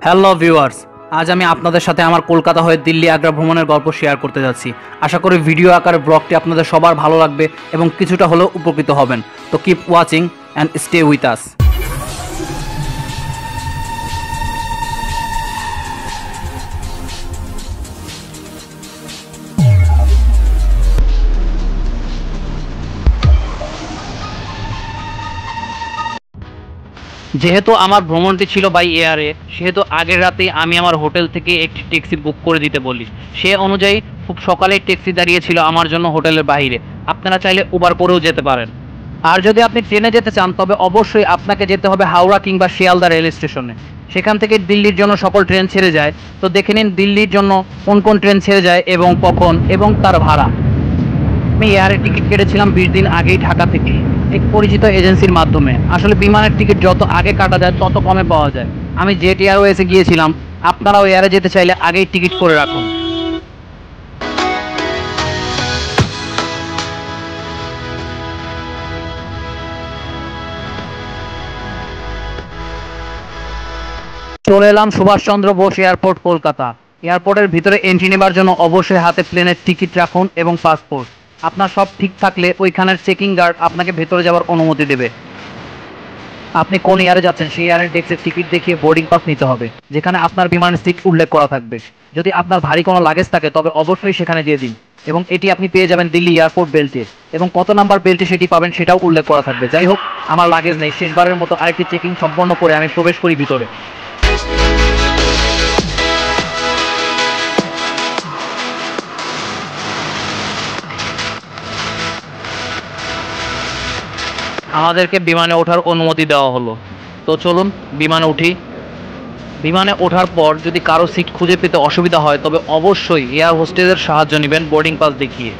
Hello viewers, আজ আমি আপনাদের সাথে আমার কলকাতা হয়ে দিল্লি আগ্রা ভ্রমণের গল্প শেয়ার করতে যাচ্ছি। আশা করি ভিডিও আকারে ব্লগটি আপনাদের সবার ভালো লাগবে এবং কিছুটা হলেও উপকৃত হবেন। তো keep watching and stay with us. যেহেতু আমার ভ্রমণটি ছিল বাই এয়ারে, সেহেতু আগের রাতেই আমি আমার হোটেল থেকে একটি ট্যাক্সি বুক করে দিতে বলি। সে অনুযায়ী খুব সকালেই ট্যাক্সি দাঁড়িয়েছিল আমার জন্য হোটেলের বাইরে। আপনারা চাইলে উবার করেও যেতে পারেন। আর যদি আপনি ট্রেনে যেতে চান তবে অবশ্যই আপনাকে যেতে হবে হাওড়া কিংবা শিয়ালদা রেল স্টেশনে। সেখান থেকে দিল্লির জন্য সকল ট্রেন ছেড়ে যায়। তো দেখে নিন দিল্লির জন্য কোন কোন ট্রেন ছেড়ে যায় এবং কখন এবং তার ভাড়া। আমি এয়ারের টিকিট কেটেছিলাম 20 দিন আগেই ঢাকা থেকে এক পরিচিত এজেন্সির মাধ্যমে। আসলে বিমানের টিকিট যত আগে কাটা যায় তত কমে পাওয়া যায়। আমি জেট এয়ারওয়েজে গিয়েছিলাম। আপনারাও এয়ারে যেতে চাইলে আগেই টিকিট করে রাখুন। চলে এলাম সুভাষচন্দ্র বোস এয়ারপোর্ট, কলকাতা। এয়ারপোর্টের ভিতরে এন্ট্রি নেবার জন্য অবশ্যই হাতে প্লেনের টিকিট রাখুন এবং পাসপোর্ট। আপনার সব ঠিক থাকলে ওইখানের চেকিং গার্ড আপনাকে ভেতরে যাওয়ার অনুমতি দেবে। আপনি কোন এয়ারে যাচ্ছেন সেই এয়ারের ডেস্কের টিকিট দেখিয়ে বোর্ডিং পাস নিতে হবে, যেখানে আপনার বিমানের সিট উল্লেখ করা থাকবে। যদি আপনার ভারী কোনো লাগেজ থাকে তবে অবশ্যই সেখানে দিয়ে দিন, এবং এটি আপনি পেয়ে যাবেন দিল্লি এয়ারপোর্ট বেল্টে, এবং কত নাম্বার বেল্টে সেটি পাবেন সেটাও উল্লেখ করা থাকবে। যাই হোক, আমার লাগেজ নেই। শেষবারের মতো আরেকটি চেকিং সম্পন্ন করে আমি প্রবেশ করি ভিতরে। আমাদেরকে বিমানে ওঠার অনুমতি দেওয়া হলো। তো চলুন বিমানে উঠি। বিমানে ওঠার পর যদি কারো সিট খুঁজে পেতে অসুবিধা হয় তবে অবশ্যই এয়ার হোস্টেসের সাহায্য নেবেন বোর্ডিং পাস দেখিয়ে।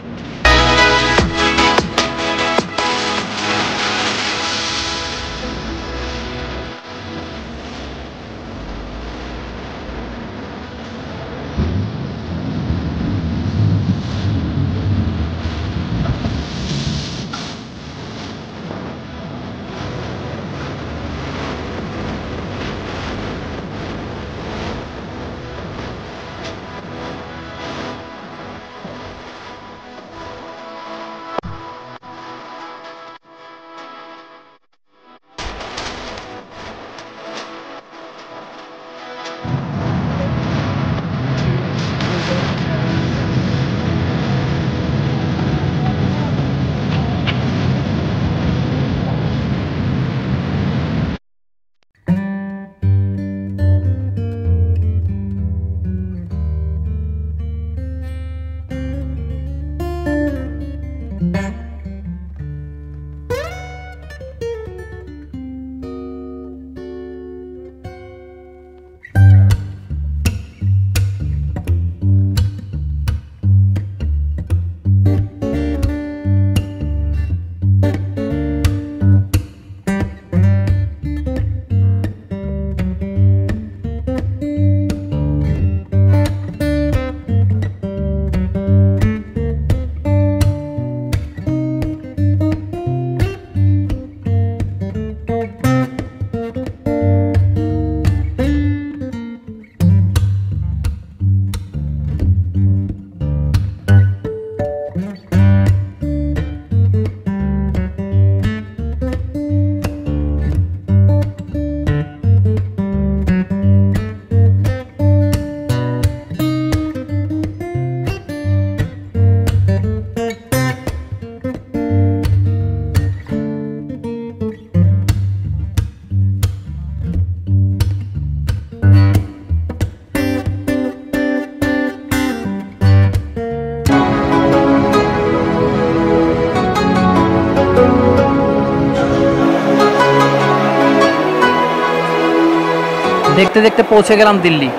দেখতে দেখতে পৌঁছে গেলাম দিল্লি।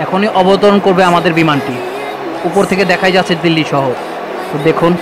এখনই অবতরণ করবে আমাদের বিমানটি। উপর থেকে দেখাই যাচ্ছে দিল্লি শহর। তো দেখুন।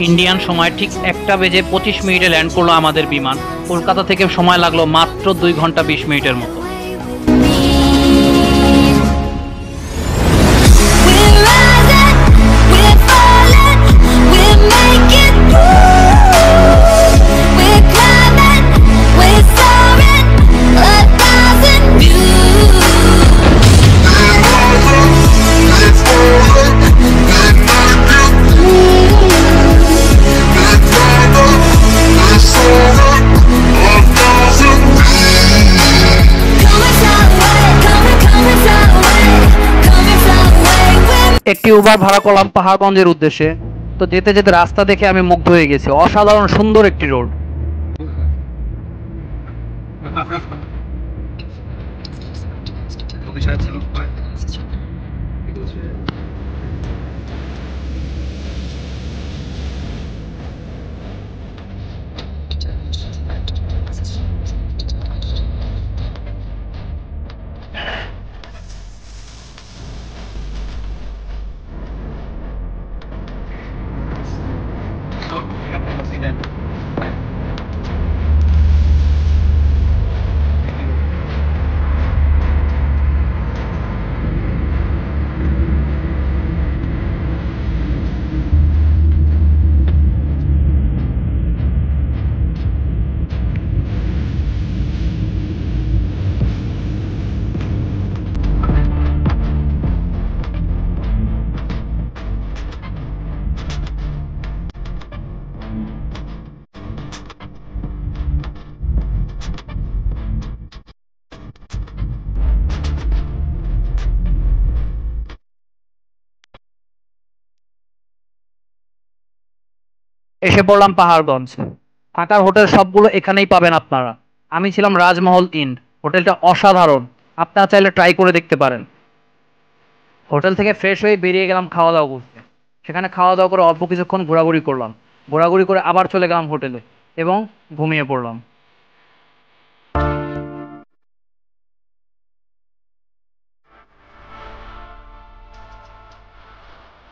ইন্ডিয়ান সময় ঠিক 1:25 ল্যান্ড করলো আমাদের বিমান। কলকাতা থেকে সময় লাগলো মাত্র 2 ঘন্টা 20 মিনিটের মতো। একটি উবার ভাড়া করলাম পাহাড়গঞ্জের উদ্দেশ্যে। তো যেতে যেতে রাস্তা দেখে আমি মুগ্ধ হয়ে গেছি, অসাধারণ সুন্দর একটি রোড। এসে পড়লাম পাহাড়গঞ্জ। থাকার হোটেল সবগুলো এখানেই পাবেন আপনারা। আমি ছিলাম রাজমহল ইন। হোটেলটা অসাধারণ, আপনারা চাইলে ট্রাই করে দেখতে পারেন। হোটেল থেকে ফ্রেশ হয়ে বেরিয়ে গেলাম খাওয়া দাওয়া করতে। সেখানে খাওয়া দাওয়া করে অল্প কিছুক্ষণ ঘোরাঘুরি করলাম। ঘোরাঘুরি করে আবার চলে গেলাম হোটেলে এবং ঘুমিয়ে পড়লাম।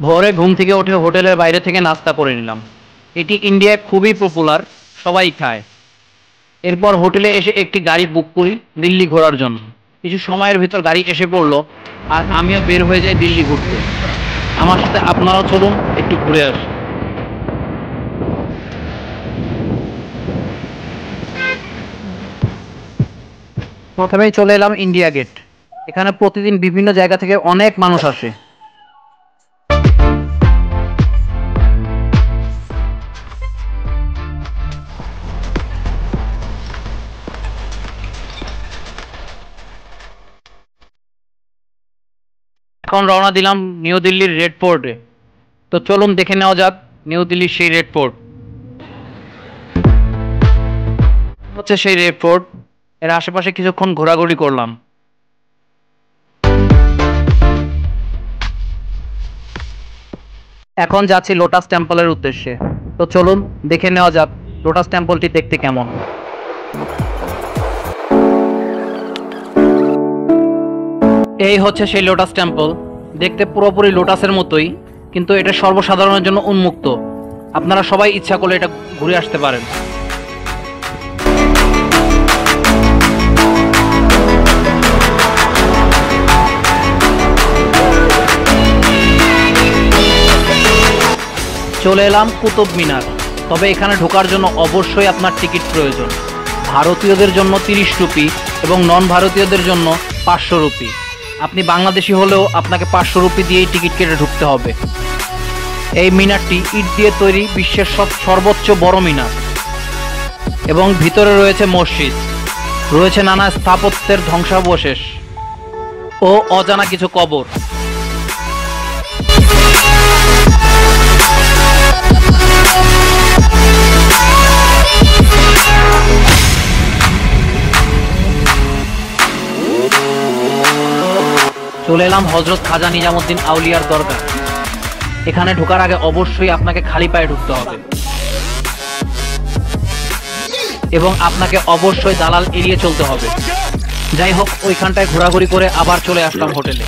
ভোরে ঘুম থেকে উঠে হোটেলের বাইরে থেকে নাস্তা করে নিলাম। এটি ইন্ডিয়ায় খুবই পপুলার, সবাই খায়। এরপর হোটেলে এসে একটি গাড়ি বুক করি দিল্লি ঘোরার জন্য। কিছু সময়ের ভিতর গাড়ি এসে পড়লো আর আমিও বের হয়ে যাই দিল্লি ঘুরতে। আমার সাথে আপনারাও চলুন একটু ঘুরে আসি। প্রথমেই চলে এলাম ইন্ডিয়া গেট। এখানে প্রতিদিন বিভিন্ন জায়গা থেকে অনেক মানুষ আসে। এখন রওনা দিলাম নিউ দিল্লির রেড ফোর্টে। তো চলুন দেখে নেওয়া যাক নিউ দিল্লির সেই রেড ফোর্ট। হচ্ছে সেই রেড ফোর্ট। এর আশেপাশে কিছুক্ষণ ঘোরাঘুরি করলাম। এখন যাচ্ছি লোটাস টেম্পলের উদ্দেশ্যে। তো চলুন দেখে নেওয়া যাক লোটাস টেম্পলটি দেখতে কেমন। এই হচ্ছে সেই লোটাস টেম্পল। দেখতে পুরোপুরি লোটাসের মতোই, কিন্তু এটা সর্বসাধারণের জন্য উন্মুক্ত। আপনারা সবাই ইচ্ছা করলে এটা ঘুরে আসতে পারেন। চলে এলাম কুতুব মিনার। তবে এখানে ঢোকার জন্য অবশ্যই আপনার টিকিট প্রয়োজন। ভারতীয়দের জন্য 30 রুপি এবং নন ভারতীয়দের জন্য 500 রুপি। আপনি বাংলাদেশি হলেও আপনাকে 500 রুপি দিয়েই টিকিট কেটে ঢুকতে হবে। এই মিনারটি ইট দিয়ে তৈরি বিশ্বের সর্বোচ্চ বড় মিনার এবং ভিতরে রয়েছে মসজিদ, রয়েছে নানা স্থাপত্যের ধ্বংসাবশেষ ও অজানা কিছু কবর। চলে এলাম হযরত খাজা নিজামুদ্দিন আউলিয়ার দরগা। এখানে ঢোকার আগে অবশ্যই আপনাকে খালি পায়ে ঢুকতে হবে এবং আপনাকে অবশ্যই দালাল এড়িয়ে চলতে হবে। যাই হোক, ওইখানটায় ঘোরাঘুরি করে আবার চলে আসলাম হোটেলে।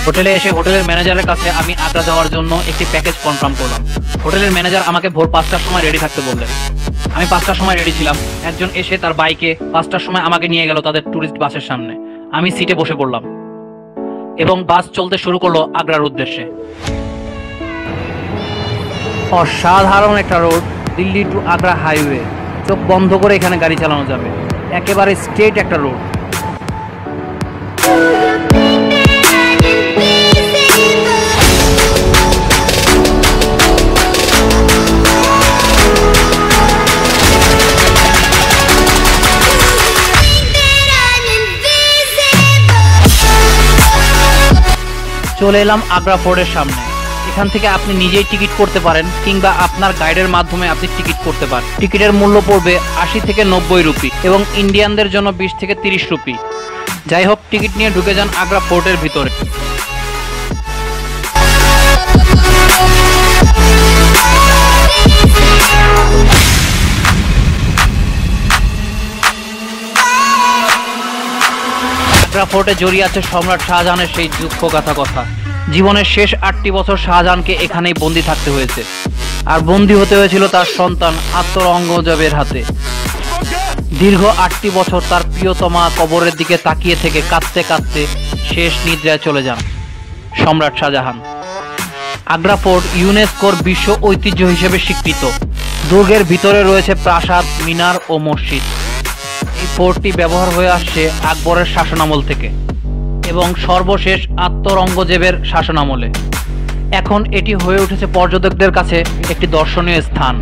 হোটেলে এসে হোটেলের ম্যানেজারের কাছে আমি আগ্রা যাওয়ার জন্য একটি প্যাকেজ কনফার্ম করলাম। হোটেলের ম্যানেজার আমাকে ভোর 5টার সময় রেডি থাকতে বললেন। আমি 5টার সময় রেডি ছিলাম। একজন এসে তার বাইকে 5টার সময় আমাকে নিয়ে গেল তাদের ট্যুরিস্ট বাসের সামনে। আমি সিটে বসে পড়লাম এবং বাস চলতে শুরু করলো আগ্রার উদ্দেশ্যে। অসাধারণ একটা road, Delhi to Agra highway. চোখ বন্ধ করে এখানে গাড়ি চালানো যাবে, একেবারে স্ট্রেট একটা রোড। চলে এলাম আগ্রা ফোর্টের সামনে। এখান থেকে আপনি নিজেই টিকিট করতে পারেন কিংবা আপনার গাইডের মাধ্যমে আপনি টিকিট করতে পারেন। টিকিটের মূল্য পড়বে 80 থেকে 90 রুপি এবং ইন্ডিয়ানদের জন্য 20 থেকে 30 রুপি। যাই হোক, টিকিট নিয়ে ঢুকে যান আগ্রা ফোর্টের ভিতরে। আগ্রা ফোর্টে জড়িয়ে আছে সম্রাট শাহজাহানের সেই দুঃখগাথা কথা। জীবনের শেষ 8টি বছর শাহজাহানকে এখানেই বন্দি থাকতে হয়েছে, আর বন্দি হতে হয়েছিল তার সন্তান আত্মরঙ্গজেবের হাতে। দীর্ঘ 8টি বছর তার প্রিয়তমা কবরের দিকে তাকিয়ে থেকে কাঁদতে কাঁদতে শেষ নিদ্রায় চলে যান সম্রাট শাহজাহান। আগ্রা ফোর্ট ইউনেস্কোর বিশ্ব ঐতিহ্য হিসেবে স্বীকৃত। দুর্গের ভিতরে রয়েছে প্রাসাদ, মিনার ও মসজিদ। এই ফোর্টটি ব্যবহার হয়ে আসছে আকবরের শাসনামল থেকে এবং সর্বশেষ আত্মরঙ্গজেবের শাসনামলে। এখন এটি হয়ে উঠেছে পর্যটকদের কাছে একটি দর্শনীয় স্থান।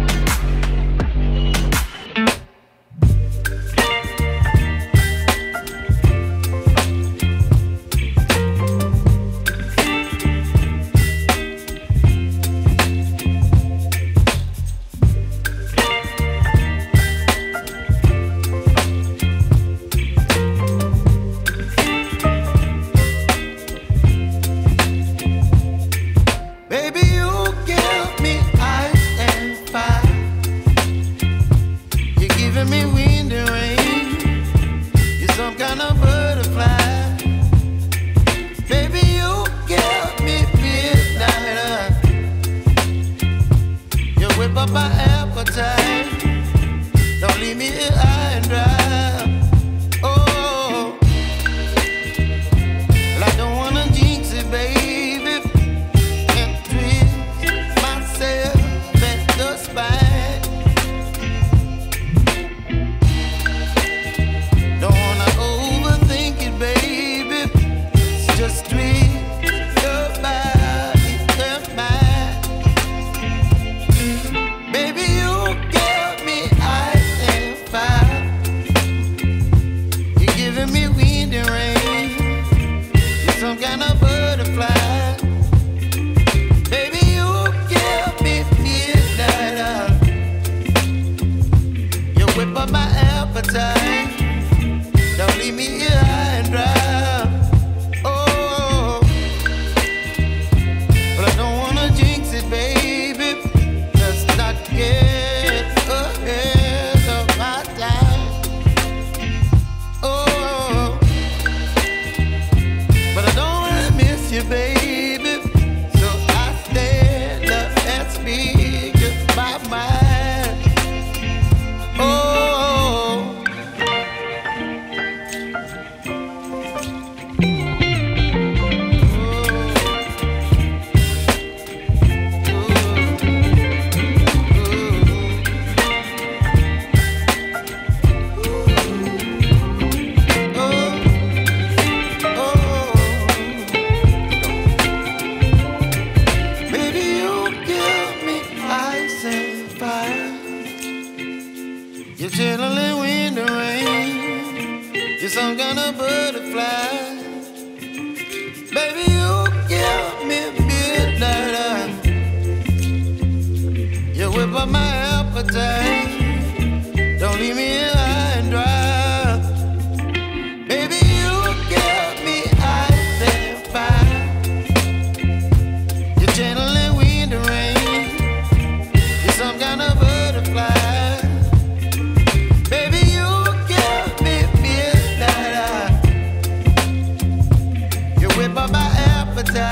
some kind of butterfly. Baby, you give me midnight. You whip up my appetite. Don't leave me here high and dry. Baby, you give me ice and fire. You're channeling wind and rain. You're some kind of butterfly. Whip up my appetite.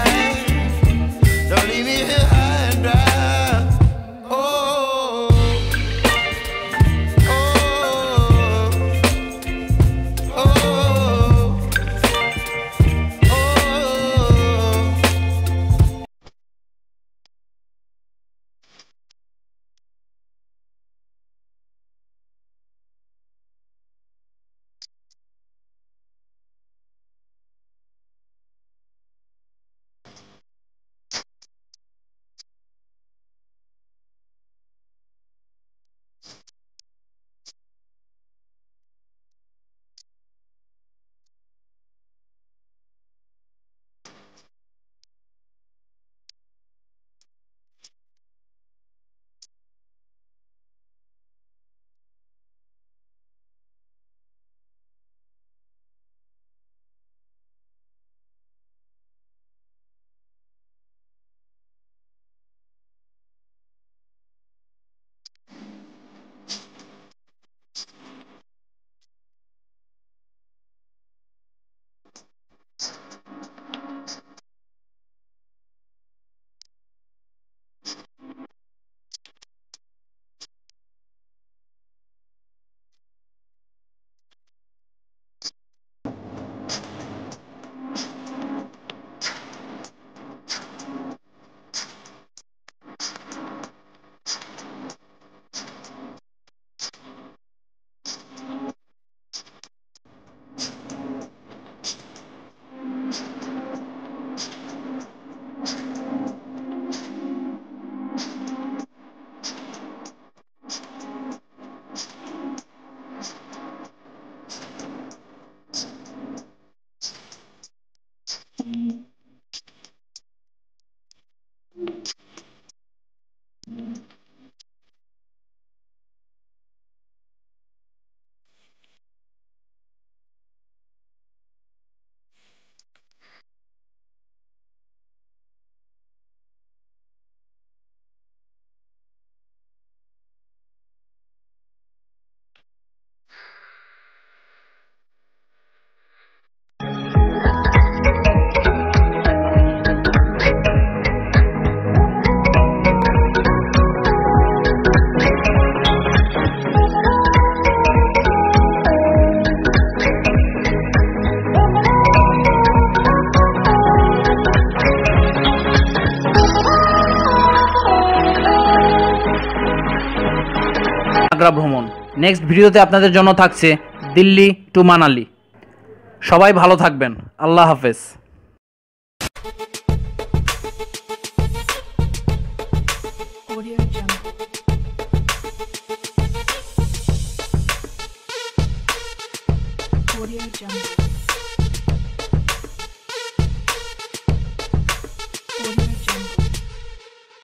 Agra ভ্রমণ। Next ভিডিওতে আপনাদের জন্য থাকছে Delhi two Manali. সবাই ভালো থাকবেন, আল্লাহ হাফেজ। Audio Jungle. Audio Jungle.